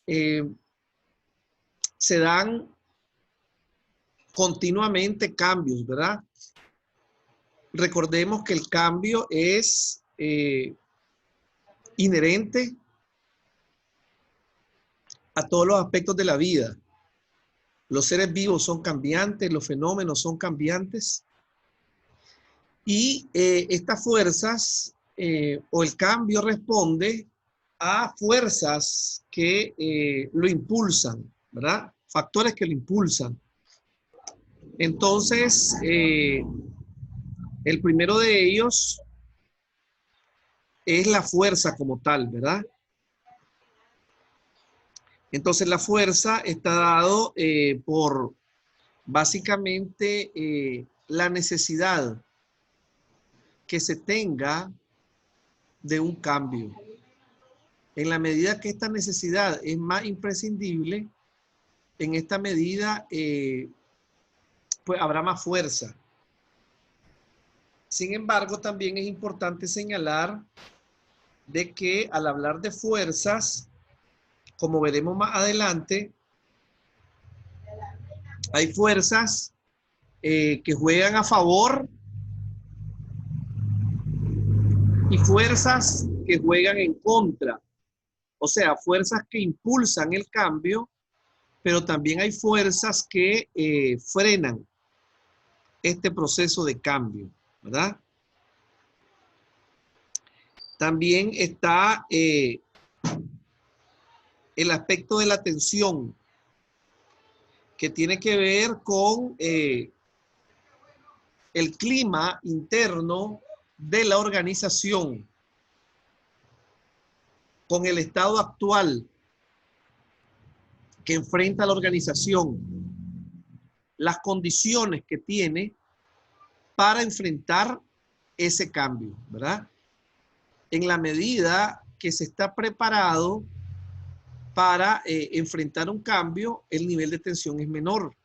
se dan continuamente cambios, ¿verdad? Recordemos que el cambio es inherente a todos los aspectos de la vida. Los seres vivos son cambiantes, los fenómenos son cambiantes. Y estas fuerzas o el cambio responde a fuerzas que lo impulsan, ¿verdad? Factores que lo impulsan. Entonces, el primero de ellos es la fuerza como tal, ¿verdad? Entonces, la fuerza está dado por básicamente la necesidad que se tenga de un cambio. En la medida que esta necesidad es más imprescindible, en esta medida pues habrá más fuerza. Sin embargo, también es importante señalar de que al hablar de fuerzas, como veremos más adelante, hay fuerzas que juegan a favor y fuerzas que juegan en contra. O sea, fuerzas que impulsan el cambio, pero también hay fuerzas que frenan este proceso de cambio, ¿verdad? También está el aspecto de la tensión, que tiene que ver con el clima interno de la organización, con el estado actual que enfrenta la organización, las condiciones que tiene para enfrentar ese cambio, ¿verdad? En la medida que se está preparado para enfrentar un cambio, el nivel de tensión es menor.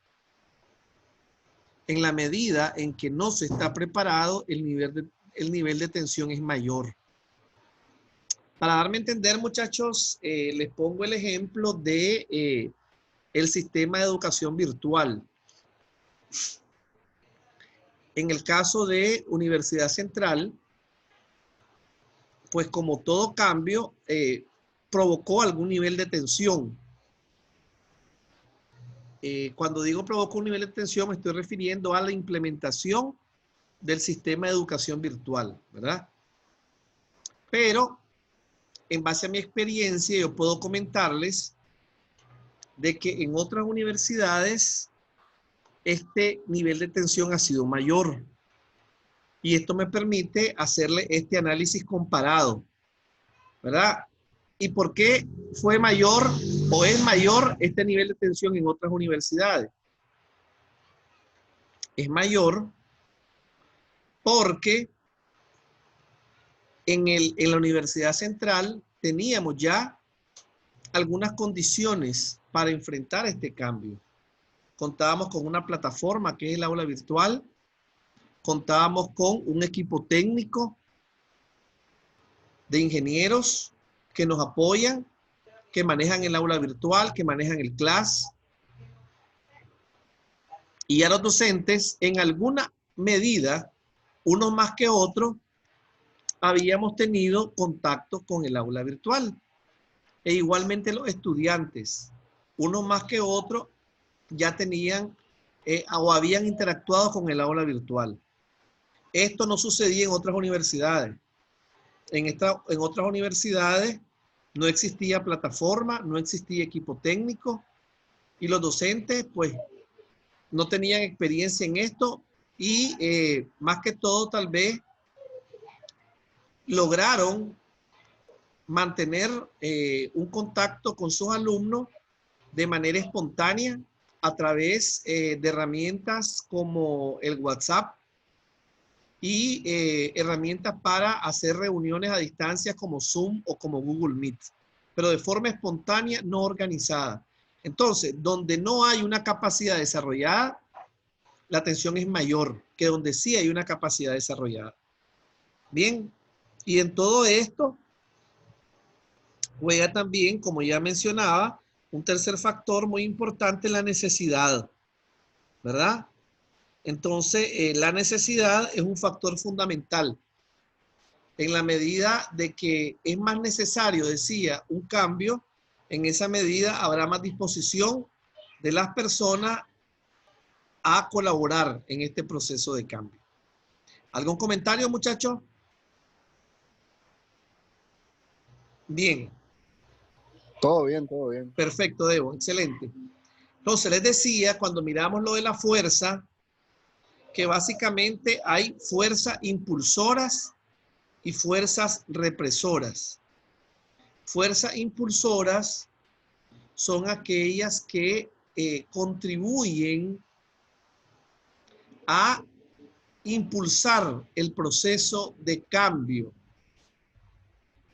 En la medida en que no se está preparado, el nivel de tensión es mayor. Para darme a entender, muchachos, les pongo el ejemplo de el sistema de educación virtual. En el caso de Universidad Central, pues como todo cambio, provocó algún nivel de tensión. Cuando digo provocó un nivel de tensión, me estoy refiriendo a la implementación del sistema de educación virtual, ¿verdad? Pero, en base a mi experiencia, yo puedo comentarles de que en otras universidades este nivel de tensión ha sido mayor. Y esto me permite hacerle este análisis comparado, ¿verdad? ¿Y por qué fue mayor o es mayor este nivel de tensión en otras universidades? Es mayor porque en la Universidad Central teníamos ya algunas condiciones para enfrentar este cambio. Contábamos con una plataforma que es el aula virtual, contábamos con un equipo técnico de ingenieros que nos apoyan, que manejan el aula virtual, que manejan el class. Y a los docentes, en alguna medida, unos más que otros, habíamos tenido contacto con el aula virtual. E igualmente los estudiantes, unos más que otros, ya tenían o habían interactuado con el aula virtual. Esto no sucedía en otras universidades. En otras universidades no existía plataforma, no existía equipo técnico y los docentes pues no tenían experiencia en esto y más que todo tal vez lograron mantener un contacto con sus alumnos de manera espontánea a través de herramientas como el WhatsApp y herramientas para hacer reuniones a distancia como Zoom o como Google Meet, pero de forma espontánea, no organizada. Entonces, donde no hay una capacidad desarrollada, la tensión es mayor que donde sí hay una capacidad desarrollada. Bien, y en todo esto juega también, como ya mencionaba, Un tercer factor muy importante es la necesidad, ¿verdad? Entonces, la necesidad es un factor fundamental en la medida de que es más necesario, decía, un cambio. En esa medida habrá más disposición de las personas a colaborar en este proceso de cambio. ¿Algún comentario, muchachos? Bien. Todo bien, todo bien. Perfecto, Debo. Excelente. Entonces, les decía, cuando miramos lo de la fuerza, que básicamente hay fuerzas impulsoras y fuerzas represoras. Fuerzas impulsoras son aquellas que contribuyen a impulsar el proceso de cambio.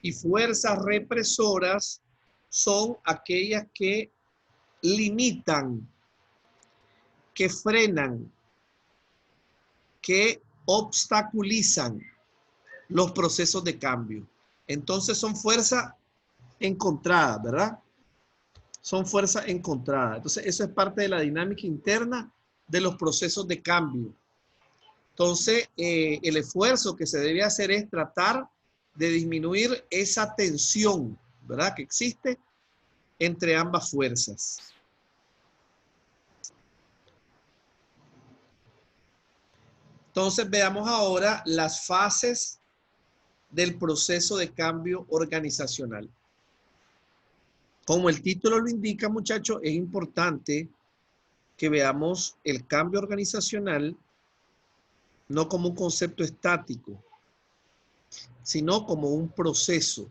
Y fuerzas represoras son aquellas que limitan, que frenan, que obstaculizan los procesos de cambio. Entonces son fuerzas encontradas, ¿verdad? Son fuerzas encontradas. Entonces eso es parte de la dinámica interna de los procesos de cambio. Entonces el esfuerzo que se debe hacer es tratar de disminuir esa tensión, ¿verdad?, que existe entre ambas fuerzas. Entonces veamos ahora las fases del proceso de cambio organizacional. Como el título lo indica, muchachos, es importante que veamos el cambio organizacional no como un concepto estático, sino como un proceso.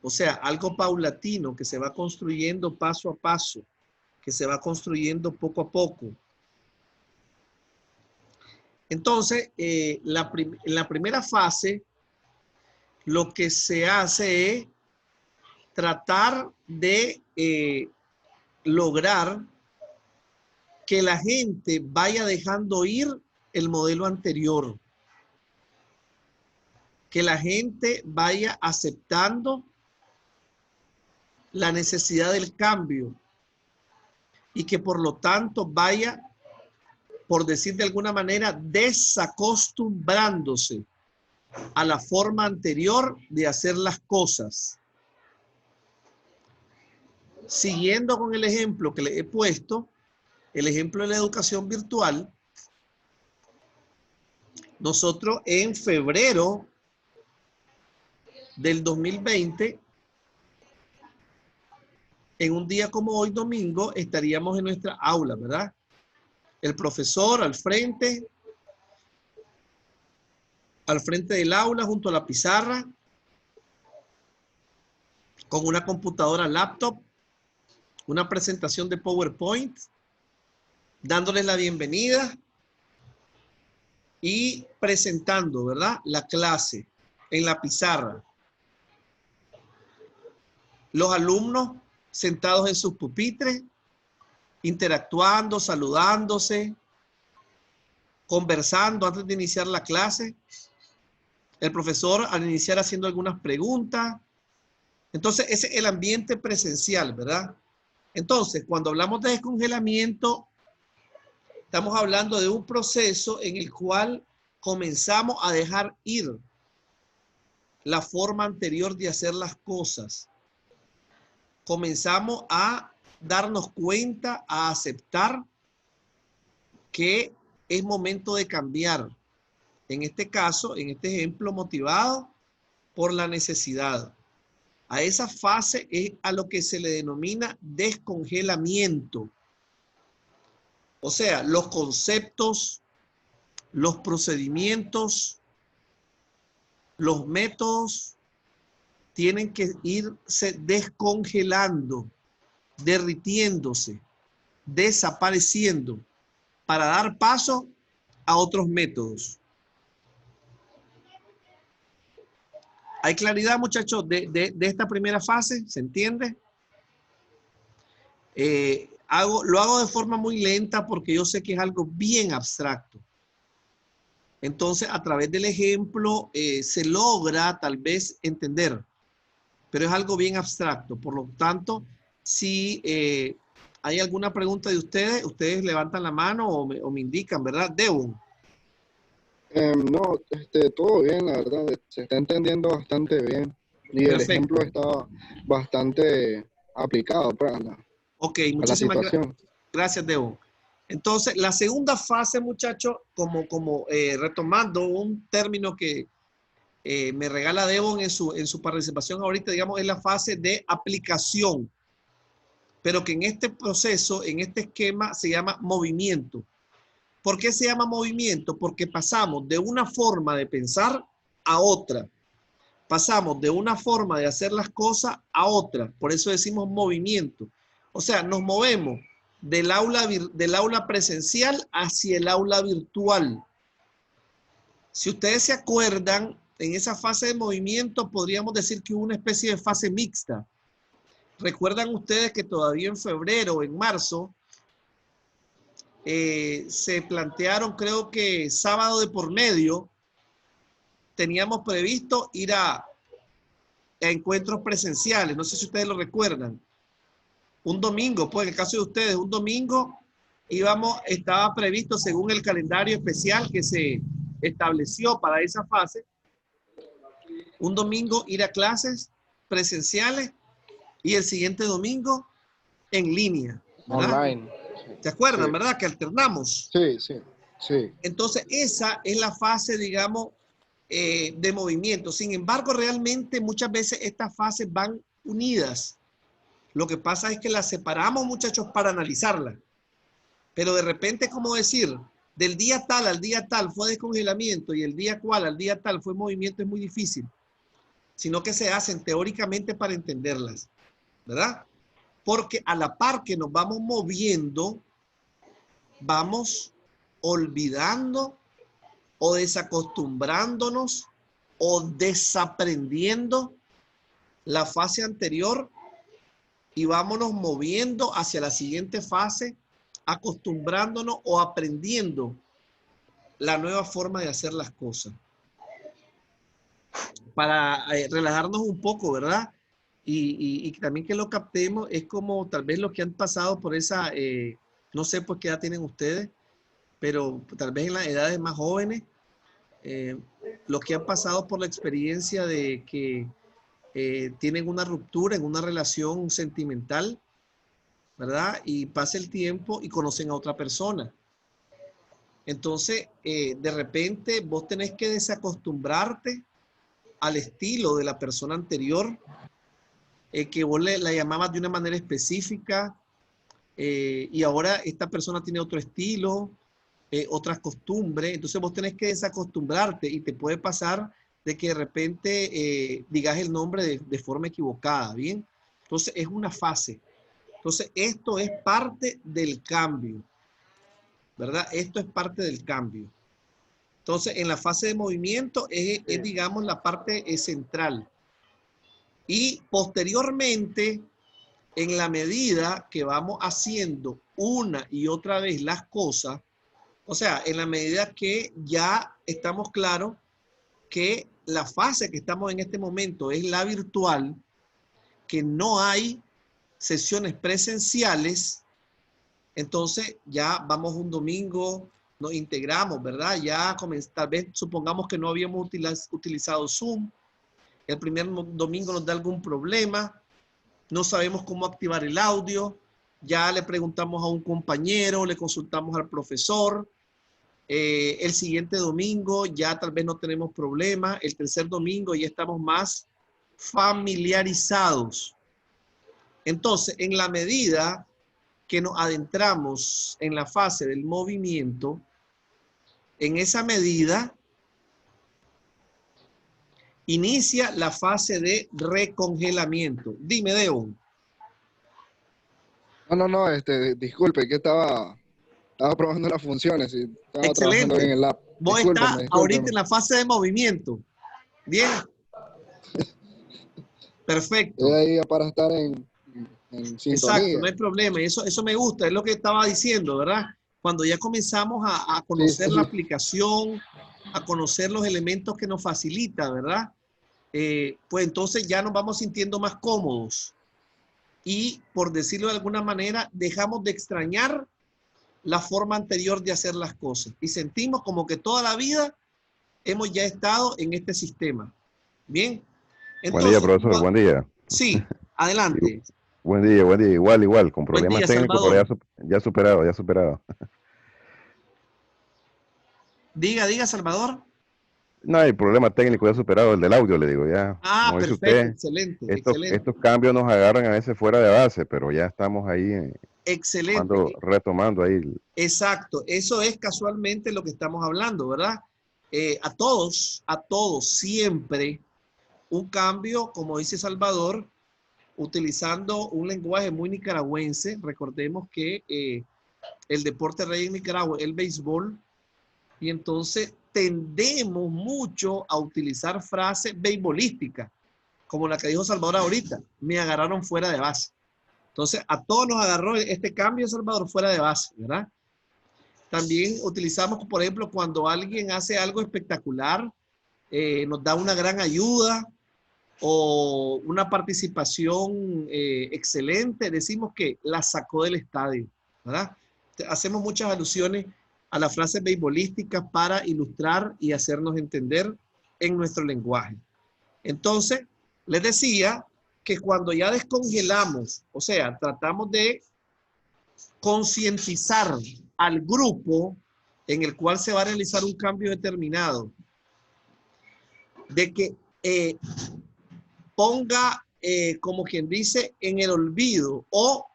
O sea, algo paulatino que se va construyendo paso a paso, que se va construyendo poco a poco. Entonces, en la primera fase, lo que se hace es tratar de lograr que la gente vaya dejando ir el modelo anterior, que la gente vaya aceptando la necesidad del cambio y que por lo tanto vaya, por decir de alguna manera, desacostumbrándose a la forma anterior de hacer las cosas. Siguiendo con el ejemplo que le he puesto, el ejemplo de la educación virtual, nosotros en febrero del 2020, en un día como hoy, domingo, estaríamos en nuestra aula, ¿verdad? El profesor al frente del aula, junto a la pizarra, con una computadora laptop, una presentación de PowerPoint, dándoles la bienvenida y presentando, ¿verdad?, la clase en la pizarra. Los alumnos sentados en sus pupitres, interactuando, saludándose, conversando antes de iniciar la clase. El profesor al iniciar haciendo algunas preguntas. Entonces, ese es el ambiente presencial, ¿verdad? Entonces, cuando hablamos de descongelamiento, estamos hablando de un proceso en el cual comenzamos a dejar ir la forma anterior de hacer las cosas. Comenzamos a darnos cuenta, a aceptar que es momento de cambiar. En este caso, en este ejemplo, motivado por la necesidad. A esa fase es a lo que se le denomina descongelamiento. O sea, los conceptos, los procedimientos, los métodos tienen que irse descongelando, derritiéndose, desapareciendo para dar paso a otros métodos. ¿Hay claridad, muchachos, de esta primera fase? ¿Se entiende? Lo hago de forma muy lenta porque yo sé que es algo bien abstracto. Entonces, a través del ejemplo se logra tal vez entender, pero es algo bien abstracto. Por lo tanto, Si hay alguna pregunta de ustedes, ustedes levantan la mano o me indican, ¿verdad? Devon. No, todo bien, la verdad, se está entendiendo bastante bien y el Perfecto. ejemplo está bastante aplicado pues, Ok, a la muchísimas situación. gracias, Devon. Entonces, la segunda fase, muchachos, como retomando un término que me regala Devon en su participación ahorita, digamos, es la fase de aplicación, pero que en este proceso, en este esquema, se llama movimiento. ¿Por qué se llama movimiento? Porque pasamos de una forma de pensar a otra. Pasamos de una forma de hacer las cosas a otra. Por eso decimos movimiento. O sea, nos movemos del aula presencial hacia el aula virtual. Si ustedes se acuerdan, en esa fase de movimiento podríamos decir que hubo una especie de fase mixta. Recuerdan ustedes que todavía en febrero o en marzo se plantearon, creo que sábado de por medio, teníamos previsto ir a encuentros presenciales. No sé si ustedes lo recuerdan. Un domingo, pues en el caso de ustedes, un domingo estaba previsto según el calendario especial que se estableció para esa fase, un domingo ir a clases presenciales y el siguiente domingo en línea, ¿verdad? Online. ¿Se acuerdan, Sí, verdad? Que alternamos. sí. Entonces, esa es la fase, digamos, de movimiento. Sin embargo, realmente muchas veces estas fases van unidas. Lo que pasa es que las separamos, muchachos, para analizarlas. Pero de repente, como decir, del día tal al día tal fue descongelamiento y el día cual al día tal fue movimiento, es muy difícil, sino que se hacen teóricamente para entenderlas, ¿verdad? Porque a la par que nos vamos moviendo, vamos olvidando o desacostumbrándonos o desaprendiendo la fase anterior y vámonos moviendo hacia la siguiente fase, acostumbrándonos o aprendiendo la nueva forma de hacer las cosas. Para relajarnos un poco, ¿verdad? Y también que lo captemos es como tal vez los que han pasado por esa, no sé por qué edad tienen ustedes, pero tal vez en las edades más jóvenes, los que han pasado por la experiencia de que tienen una ruptura en una relación sentimental, ¿verdad? Y pasa el tiempo y conocen a otra persona. Entonces, de repente vos tenés que desacostumbrarte al estilo de la persona anterior, que vos la llamabas de una manera específica, y ahora esta persona tiene otro estilo, otras costumbres, entonces vos tenés que desacostumbrarte y te puede pasar de que de repente digas el nombre de forma equivocada, ¿bien? Entonces es una fase. Entonces esto es parte del cambio, ¿verdad? Esto es parte del cambio. Entonces en la fase de movimiento es digamos, la parte central. Y posteriormente, en la medida que vamos haciendo una y otra vez las cosas, o sea, en la medida que ya estamos claros que la fase que estamos en este momento es la virtual, que no hay sesiones presenciales, entonces ya vamos un domingo, nos integramos, ¿verdad? Ya tal vez supongamos que no habíamos utilizado Zoom, el primer domingo nos da algún problema, no sabemos cómo activar el audio, ya le preguntamos a un compañero, le consultamos al profesor, el siguiente domingo ya tal vez no tenemos problema, el tercer domingo ya estamos más familiarizados. Entonces, en la medida que nos adentramos en la fase del movimiento, en esa medida inicia la fase de recongelamiento. Dime, Deon. No, disculpe, que estaba probando las funciones y estaba trabajando bien Excelente. en el app. Vos estás ahorita Discúlpeme. en la fase de movimiento. Bien. Estoy Perfecto. ahí para estar en Exacto, no sintonía. hay problema. Eso me gusta, es lo que estaba diciendo, ¿verdad? Cuando ya comenzamos a Sí, conocer la sí. aplicación, a conocer los elementos que nos facilita, ¿verdad? Pues entonces ya nos vamos sintiendo más cómodos. y, por decirlo de alguna manera, dejamos de extrañar la forma anterior de hacer las cosas y sentimos como que toda la vida hemos ya estado en este sistema. Bien, Buen día, entonces, profesor, buen día. sí, Y- adelante. buen día, igual, con Buen problemas día, técnicos, pero Salvador. ya superado, ya superado. Diga, Salvador. No hay problema técnico, ya superado, el del audio, le digo, ya, Ah, como dice perfecto, usted, excelente, estos excelente, cambios nos agarran a veces fuera de base, pero ya estamos ahí excelente. retomando ahí. Exacto, eso es casualmente lo que estamos hablando, ¿verdad? A todos, siempre un cambio, como dice Salvador, utilizando un lenguaje muy nicaragüense. Recordemos que el deporte rey en Nicaragua es el béisbol, y entonces tendemos mucho a utilizar frases beisbolísticas, como la que dijo Salvador ahorita, me agarraron fuera de base. Entonces, a todos nos agarró este cambio, Salvador, fuera de base, ¿verdad? También utilizamos, por ejemplo, cuando alguien hace algo espectacular, nos da una gran ayuda o una participación excelente, decimos que la sacó del estadio, ¿verdad? Hacemos muchas alusiones a las frases beisbolísticas para ilustrar y hacernos entender en nuestro lenguaje. Entonces, les decía que cuando ya descongelamos, o sea, tratamos de concientizar al grupo en el cual se va a realizar un cambio determinado, de que ponga, como quien dice, en el olvido, o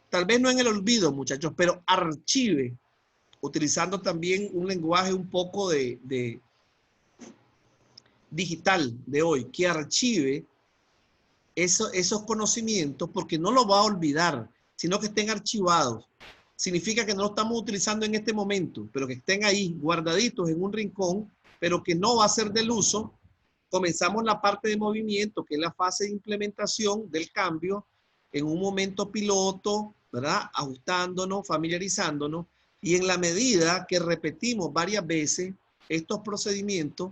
tal vez no en el olvido, muchachos, pero archive, utilizando también un lenguaje un poco de digital de hoy, que archive esos conocimientos, porque no lo va a olvidar, sino que estén archivados. Significa que no lo estamos utilizando en este momento, pero que estén ahí guardaditos en un rincón, pero que no va a ser del uso. Comenzamos la parte de movimiento, que es la fase de implementación del cambio, en un momento piloto, ¿verdad? Ajustándonos, familiarizándonos, y en la medida que repetimos varias veces estos procedimientos,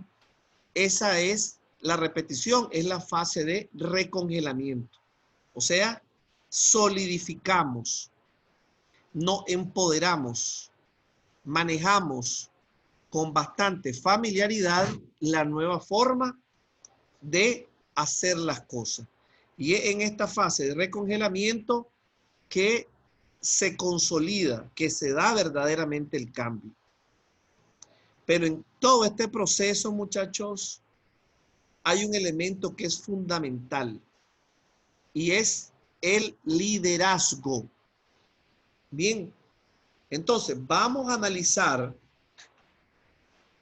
esa es la repetición, es la fase de recongelamiento. O sea, solidificamos, nos empoderamos, manejamos con bastante familiaridad la nueva forma de hacer las cosas. Y es en esta fase de recongelamiento que se consolida, que se da verdaderamente el cambio. Pero en todo este proceso, muchachos, hay un elemento que es fundamental y es el liderazgo. Bien, entonces vamos a analizar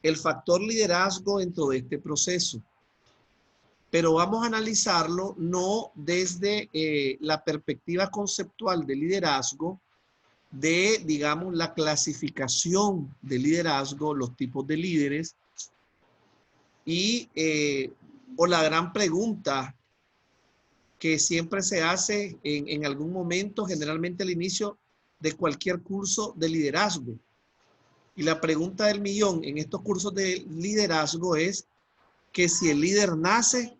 el factor liderazgo dentro de este proceso, pero vamos a analizarlo no desde la perspectiva conceptual de liderazgo, de, digamos, la clasificación de liderazgo, los tipos de líderes y o la gran pregunta que siempre se hace en algún momento, generalmente al inicio de cualquier curso de liderazgo. Y la pregunta del millón en estos cursos de liderazgo es que si el líder nace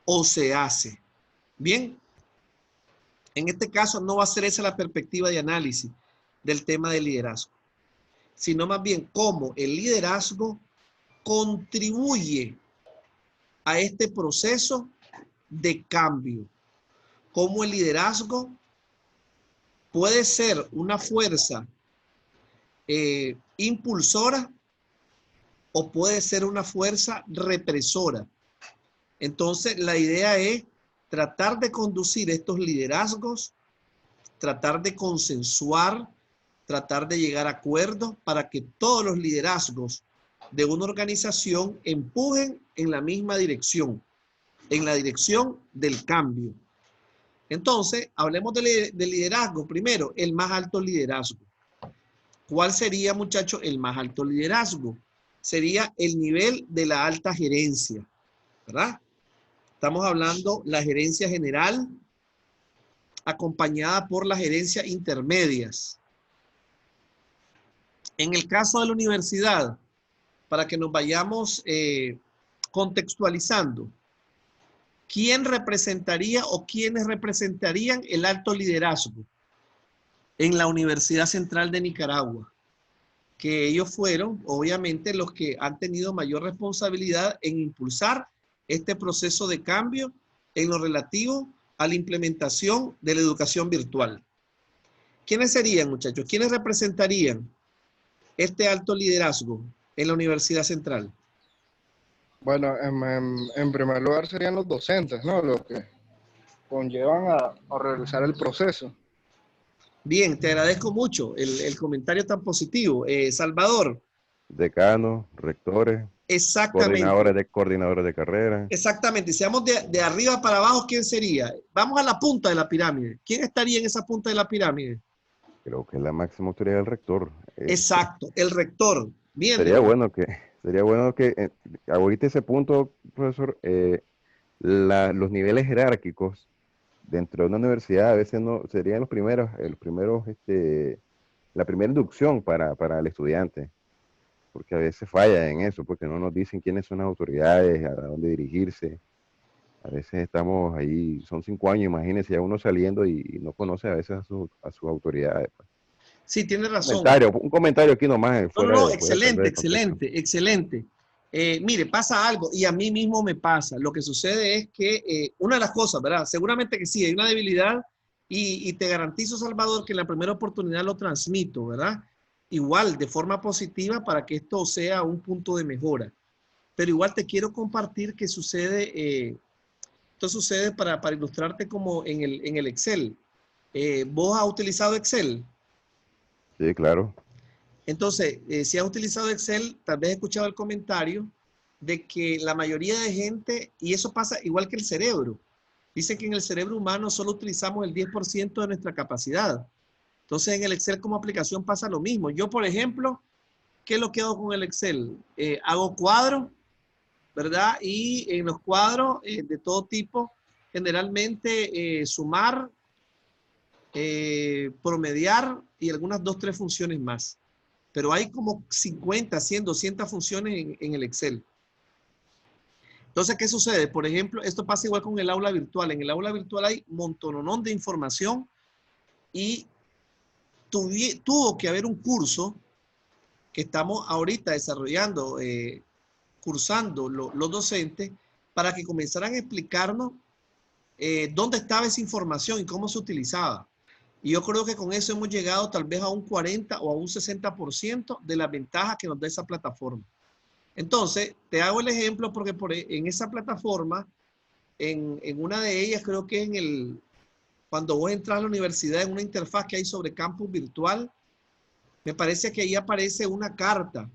o se hace. Bien, en este caso no va a ser esa la perspectiva de análisis del tema del liderazgo, sino más bien cómo el liderazgo contribuye a este proceso de cambio, cómo el liderazgo puede ser una fuerza impulsora o puede ser una fuerza represora. Entonces, la idea es tratar de conducir estos liderazgos, tratar de consensuar, tratar de llegar a acuerdos para que todos los liderazgos de una organización empujen en la misma dirección, en la dirección del cambio. Entonces, hablemos de liderazgo. Primero, el más alto liderazgo. ¿Cuál sería, muchachos, el más alto liderazgo? Sería el nivel de la alta gerencia, ¿verdad? Estamos hablando la gerencia general acompañada por las gerencias intermedias. En el caso de la universidad, para que nos vayamos contextualizando, ¿quién representaría o quiénes representarían el alto liderazgo en la Universidad Central de Nicaragua? Que ellos fueron, obviamente, los que han tenido mayor responsabilidad en impulsar este proceso de cambio en lo relativo a la implementación de la educación virtual. ¿Quiénes serían, muchachos? ¿Quiénes representarían este alto liderazgo en la Universidad Central? Bueno, en primer lugar serían los docentes, ¿no? Los que conllevan a realizar el proceso. Bien, te agradezco mucho el comentario tan positivo. Salvador, Decanos, rectores, exactamente, coordinadores de carrera. exactamente. Si vamos de arriba para abajo, ¿quién sería? Vamos a la punta de la pirámide. ¿Quién estaría en esa punta de la pirámide? Creo que la máxima autoridad del rector. Exacto, el rector. Bien, Sería León. bueno que, sería bueno que ahorita ese punto, profesor, los niveles jerárquicos dentro de una universidad a veces no serían la primera inducción para el estudiante, porque a veces falla en eso, porque no nos dicen quiénes son las autoridades, a dónde dirigirse. A veces estamos ahí, son 5 años, imagínense, ya uno saliendo y no conoce a veces a sus autoridades, pues. Sí, tienes razón. Un comentario aquí nomás, No, no, no, fuera tal vez excelente, de contexto. excelente, excelente. Mire, pasa algo y a mí mismo me pasa. Lo que sucede es que una de las cosas, ¿verdad? Seguramente que sí, hay una debilidad y te garantizo, Salvador, que en la primera oportunidad lo transmito, ¿verdad? Igual, de forma positiva para que esto sea un punto de mejora. Pero igual te quiero compartir que sucede, esto sucede para ilustrarte como en el Excel. ¿Vos has utilizado Excel? Sí, claro. Entonces, si has utilizado Excel, tal vez has escuchado el comentario de que la mayoría de gente, y eso pasa igual que el cerebro, dice que en el cerebro humano solo utilizamos el 10% de nuestra capacidad. Entonces, en el Excel como aplicación pasa lo mismo. Yo, por ejemplo, ¿qué es lo que hago con el Excel? Hago cuadros, ¿verdad? Y en los cuadros de todo tipo, generalmente sumar, promediar y algunas 2, 3 funciones más. Pero hay como 50, 100, 200 funciones en el Excel. Entonces, ¿qué sucede? Por ejemplo, esto pasa igual con el aula virtual. En el aula virtual hay un montononón de información y tuvo que haber un curso que estamos ahorita desarrollando, cursando los docentes, para que comenzaran a explicarnos dónde estaba esa información y cómo se utilizaba. Y yo creo que con eso hemos llegado tal vez a un 40 o a un 60% de las ventajas que nos da esa plataforma. Entonces, te hago el ejemplo porque en esa plataforma, en una de ellas, creo que cuando vos entras a la universidad, en una interfaz que hay sobre campus virtual, me parece que ahí aparece una carta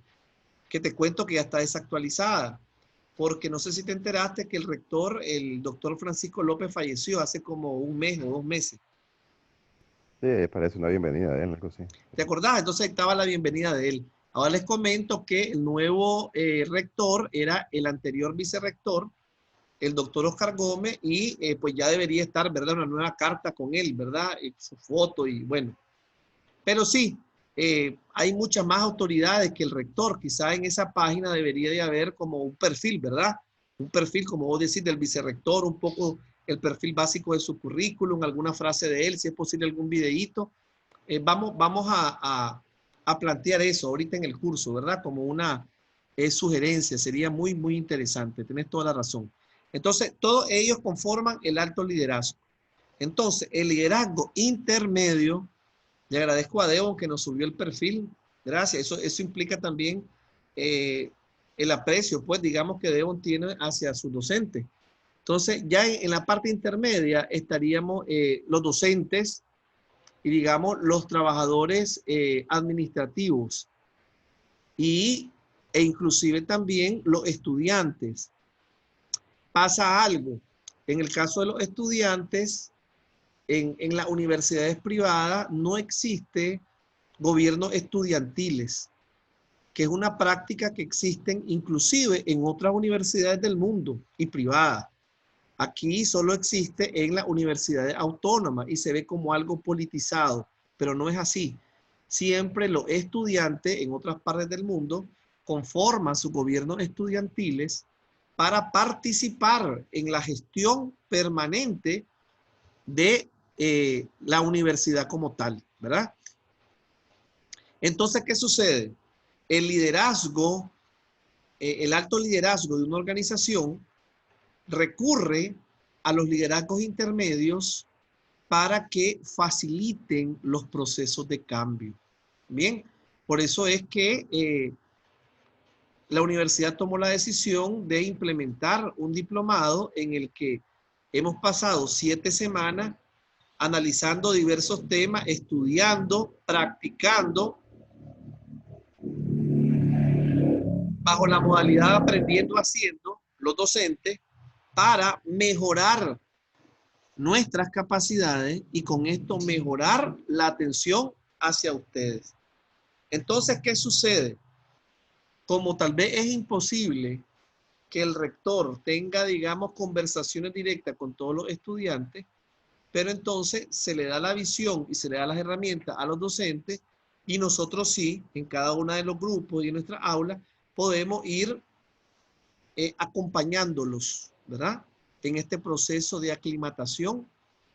que te cuento que ya está desactualizada, porque no sé si te enteraste que el rector, el doctor Francisco López, falleció hace como 1 mes o 2 meses. Sí, parece una bienvenida de él, algo así. ¿Te acordás? Entonces estaba la bienvenida de él. Ahora les comento que el nuevo rector era el anterior vicerrector, el doctor Oscar Gómez, y pues ya debería estar, ¿verdad? Una nueva carta con él, ¿verdad? Su foto y bueno. Pero sí, hay muchas más autoridades que el rector. Quizá en esa página debería de haber como un perfil, ¿verdad? Un perfil, como vos decís, del vicerrector, un poco el perfil básico de su currículum, alguna frase de él, si es posible algún videíto. Vamos a plantear eso ahorita en el curso, ¿verdad? Como una sugerencia, sería muy, muy interesante, tenés toda la razón. Entonces, todos ellos conforman el alto liderazgo. Entonces, el liderazgo intermedio, le agradezco a Devon que nos subió el perfil, gracias, eso implica también el aprecio, pues, digamos, que Devon tiene hacia sus docentes. Entonces, ya en la parte intermedia estaríamos los docentes, y digamos los trabajadores administrativos e inclusive también los estudiantes. Pasa algo. En el caso de los estudiantes, en las universidades privadas no existe gobiernos estudiantiles, que es una práctica que existen inclusive en otras universidades del mundo y privadas. Aquí solo existe en las universidades autónomas y se ve como algo politizado, pero no es así. Siempre los estudiantes en otras partes del mundo conforman sus gobiernos estudiantiles para participar en la gestión permanente de la universidad como tal, ¿verdad? Entonces, ¿qué sucede? El liderazgo, el alto liderazgo de una organización recurre a los liderazgos intermedios para que faciliten los procesos de cambio. Bien, por eso es que la universidad tomó la decisión de implementar un diplomado en el que hemos pasado 7 semanas analizando diversos temas, estudiando, practicando, bajo la modalidad aprendiendo haciendo, los docentes, para mejorar nuestras capacidades y con esto mejorar la atención hacia ustedes. Entonces, ¿qué sucede? Como tal vez es imposible que el rector tenga, digamos, conversaciones directas con todos los estudiantes, pero entonces se le da la visión y se le da las herramientas a los docentes y nosotros sí, en cada uno de los grupos y en nuestra aula, podemos ir acompañándolos, ¿verdad? En este proceso de aclimatación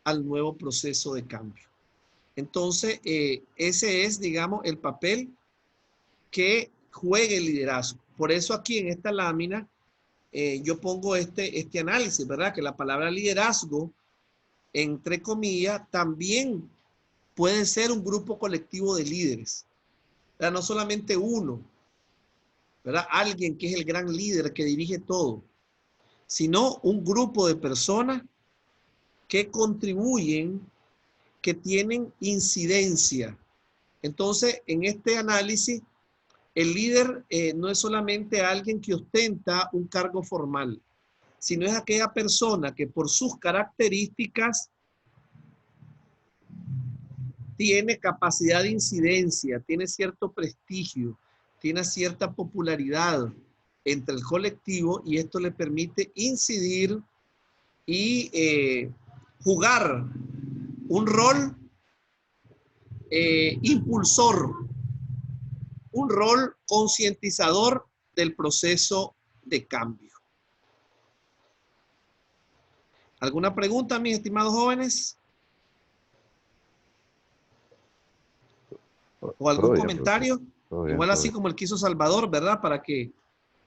al nuevo proceso de cambio. Entonces, ese es, digamos, el papel que juega el liderazgo. Por eso aquí en esta lámina yo pongo este análisis, ¿verdad? Que la palabra liderazgo, entre comillas, también puede ser un grupo colectivo de líderes, ¿verdad? No solamente uno, ¿verdad? Alguien que es el gran líder que dirige todo, sino un grupo de personas que contribuyen, que tienen incidencia. Entonces, en este análisis, el líder no es solamente alguien que ostenta un cargo formal, sino es aquella persona que por sus características tiene capacidad de incidencia, tiene cierto prestigio, tiene cierta popularidad entre el colectivo y esto le permite incidir y jugar un rol impulsor, un rol concientizador del proceso de cambio. ¿Alguna pregunta, mis estimados jóvenes? ¿O algún comentario? Todo bien, Igual todo así bien. como el que hizo Salvador, ¿verdad? Para que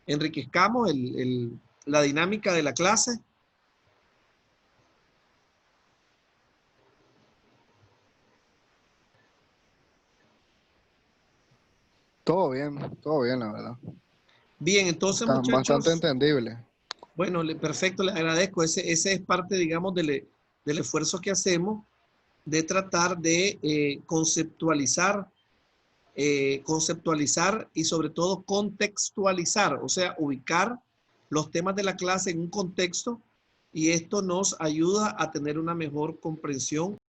enriquezcamos la dinámica de la clase. Todo bien, la verdad. Bien, entonces, Están bastante muchachos, entendibles. bueno, perfecto, les agradezco. Ese es parte, digamos, del esfuerzo que hacemos de tratar de conceptualizar y sobre todo contextualizar, o sea, ubicar los temas de la clase en un contexto y esto nos ayuda a tener una mejor comprensión